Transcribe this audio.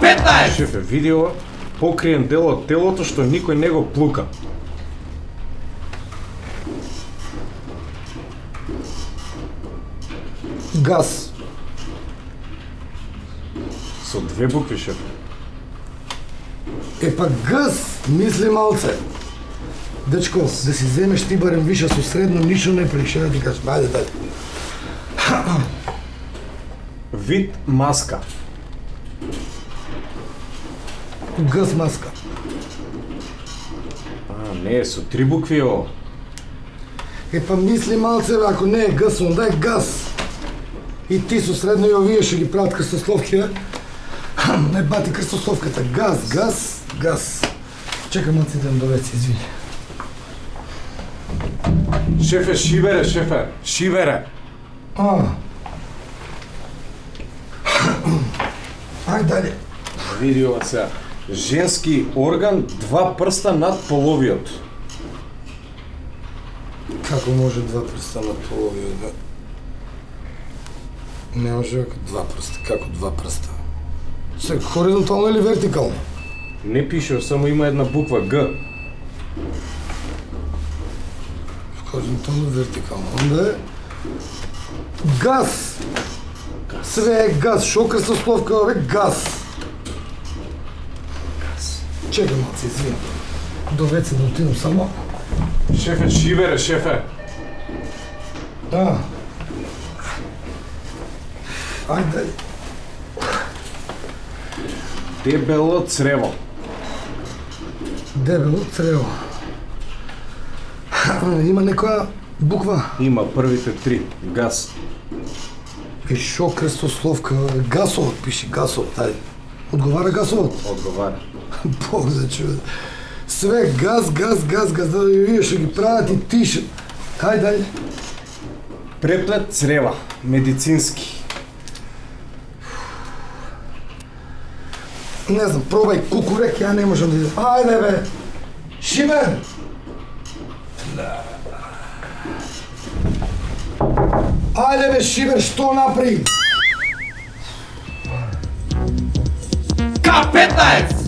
К15! Шефе, видео покриен дел од телото што никој не го плука. Газ. Со две букви, шефе. Е па газ, мисли малце. Дечко, да си земеш ти барем виша со средно, ништо не приши, да ти кажеш, ајде дај. Вид маска. Газ маска. Не, со три букви ово. Е па мисли малце, бе, ако не е газ, онда е газ. И ти со средно и овие што ги прават крстословки, бе. Не бати крстословката. Газ, газ, газ. Чекам малце да довеци, извини. Шефе, шибере, шефе, шибере. Ајде дале. Види ова сега. Женски орган, два прста над половиот. Како може два прста над половиот, бе? Не може два прста, како два прста? Се хоризонтално или вертикално? Не пише, само има една буква Г. Хоризонтално, вертикално. Онда е газ. Све е газ. Шо крстословка, бе? Газ. Чекай малце, извини. До веце да отидам само. Шефе, шибере, шефе. Ајде дале. Дебело црево. Дебело црево. Има некоја буква? Има првите три. Газ. И шо крстословка? Гасовот пише, гасовот, ајде. Одговара гасовот? Одговара. Бог за чудо. Све газ, газ, газ, газ, да вие што ги прават и тишат. Ајде дале. Преплет црева. Медицински. Не знам, пробај кукурек, ја не можам да идем. Ајде бе! Шимен! Ајде бе, Шибер, што направи? К15!